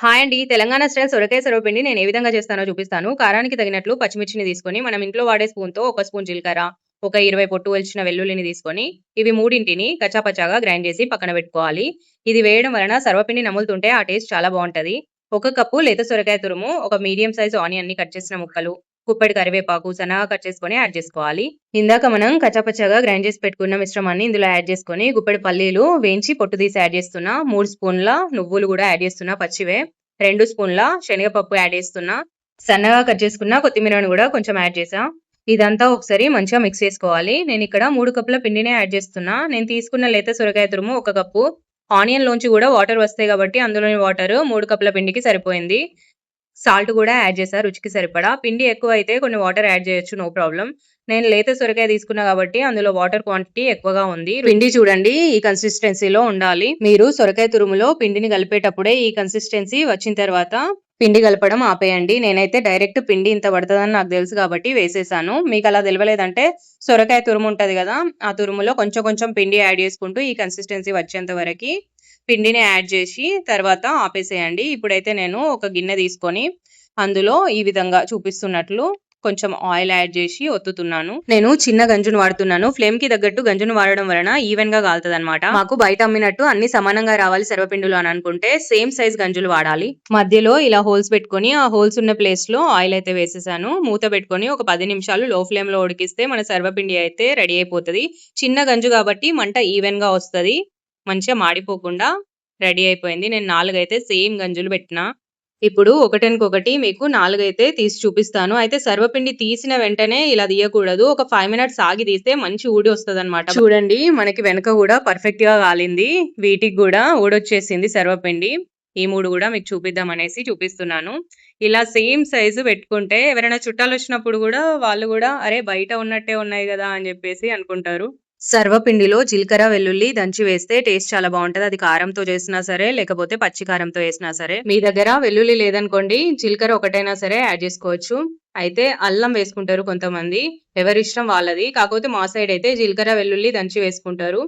Hi అండి. Telangana style సొరకాయ సర్వపిండి నేను ఏ విధంగా చేస్తానో చూపిస్తాను. కారానికి తగినట్లు పచ్చిమిర్చిని తీసుకొని, మనం ఇంట్లో వాడే స్పూన్‌తో ఒక స్పూన్ జీలకర్ర, ఒక 20 పొట్టు ఒలిచిన వెల్లుల్లిని తీసుకొని, ఇవి మూడింటిని కచ్చాపచ్చాగా గ్రైండ్ చేసి పక్కన పెట్టుకోవాలి. ఇది వేయడం వలన సర్వపిండి నములుతుంటే ఆ టేస్ట్ చాలా బావుంటది. ఒక కప్పు లేత సొరకాయ తురుము, ఒక మీడియం సైజ్ ఆనియన్‌ని కట్ చేసిన ముక్కలు, గుప్పెడు కరివేపాకు సన్నగా కట్ చేసుకొని యాడ్ చేసుకోవాలి. ఇందాక మనం కచ్చాపచ్చాగా గ్రైండ్ చేసి పెట్టుకున్న మిశ్రమాన్ని ఇందులో యాడ్ చేసుకొని, గుప్పెడు పల్లీలు వేయించి పొట్టు తీసి యాడ్ చేస్తున్నా. 3 స్పూన్ల నువ్వులు గూడా యాడ్ చేస్తున్నా పచ్చివే. 2 స్పూన్ల శనగపప్పు యాడ్ చేస్తున్నా. సన్నగా కట్ చేసుకున్న కొత్తిమీరను గూడా కొంచెం యాడ్ చేశా. ఇదంతా ఒకసారి మంచిగా మిక్స్ చేసుకోవాలి. నేనిక్కడ 3 కప్పుల పిండినే యాడ్ చేస్తున్నా. నేను తీసుకున్న లేత సొరకాయ తురుము 1 కప్పు. ఆనియన్‌లోంచి గూడా వాటర్ వస్తాయి కాబట్టి అందులోని వాటర్ 3 కప్పుల పిండికి సరిపోయింది. సాల్ట్ గూడా యాడ్ చేశా రుచికి సరిపడా. పిండి ఎక్కువైతే కొన్ని వాటర్ యాడ్ చేయొచ్చు, నో ప్రాబ్లమ్. నేను లేత సొరకాయ తీసుకున్నా కాబట్టి అందులో వాటర్ క్వాంటిటీ ఎక్కువగా ఉంది. పిండి చూడండి ఈ కన్సిస్టెన్సీలో ఉండాలి. మీరు సొరకాయ తురుములో పిండిని కలిపేటప్పుడే ఈ కన్సిస్టెన్సీ వచ్చిన తర్వాత పిండి కలపడం ఆపేయండి. నేనైతే డైరెక్ట్ పిండి ఇంత పడతదని నాకు తెలుసు కాబట్టి వేసేసాను. మీకలా తెలవలేదంటే సొరకాయ తురుము ఉంటది గదా! ఆ తురుములో కొంచెం కొంచెం పిండి యాడ్ చేసుకుంటూ ఈ కన్సిస్టెన్సీ వచ్చేంత వరకి పిండిని యాడ్ చేసి తర్వాత ఆపేసేయండి. ఇప్పుడైతే నేను ఒక గిన్నె తీసుకొని అందులో ఈ విధంగా చూపిస్తున్నట్లు కొంచెం ఆయిల్ యాడ్ చేసి ఒత్తుతున్నాను. నేను చిన్న గంజును వాడుతున్నాను. ఫ్లేమ్‌కి తగ్గట్టు గంజును వాడడం వలన ఈవెన్‌గా కాలుతదనమాట. మాకు బయట అమ్మినట్టు అన్ని సమానంగా రావాలి సర్వపిండిలో అని అనుకుంటే సేమ్ సైజ్ గంజులు వాడాలి. మధ్యలో ఇలా హోల్స్ పెట్టుకొని ఆ హోల్స్ ఉన్న ప్లేస్‌లో ఆయిల్ అయితే వేసేసాను. మూత పెట్టుకొని ఒక 10 నిమిషాలు లో ఫ్లేమ్‌లో ఉడికిస్తే మన సర్వపిండి అయితే రెడీ అయిపోతది. చిన్న గంజు కాబట్టి మంట ఈవెన్‌గా వస్తది. మంచిగా మాడిపోకుండా రెడీ అయిపోయింది. నేను 4 అయితే సేమ్ గంజులు పెట్టినా. ఇప్పుడు ఒకటానికొకటి మీకు 4 అయితే తీసి చూపిస్తాను. అయితే సర్వపిండి తీసిన వెంటనే ఇలా తీయకూడదు. ఒక 5 మినిట్స్ ఆగి తీస్తే మంచి ఊడి వస్తదనమాట. చూడండి మనకి వెనక గూడా పర్ఫెక్ట్‌గా కాలింది. వీటికి గూడా ఊడొచ్చేసింది సర్వపిండి. ఈ 3 గూడా మీకు చూపిద్దామనేసి చూపిస్తున్నాను. ఇలా సేమ్ సైజు పెట్టుకుంటే ఎవరైనా చుట్టాలొచ్చినప్పుడు గూడా వాళ్ళు గూడా అరే! బయట ఉన్నట్టే ఉన్నాయి గదా! అని జెప్పేసి అనుకుంటారు. సర్వపిండిలో జీలకర్ర, వెల్లుల్లి దంచి వేస్తే టేస్ట్ చాలా బావుంటది. అది కారంతో చేసినా సరే, లేకపోతే పచ్చి కారంతో ఏసినా సరే. మీ దగ్గర వెల్లుల్లి లేదనుకోండి, జీలకర్ర ఒకటైనా సరే యాడ్ చేసుకోవచ్చు. అయితే అల్లం వేసుకుంటారు కొంతమంది. ఎవరిష్టం వాళ్ళది. కాకపోతే మా సైడ్ అయితే జీలకర్ర, వెల్లుల్లి దంచి వేసుకుంటారు.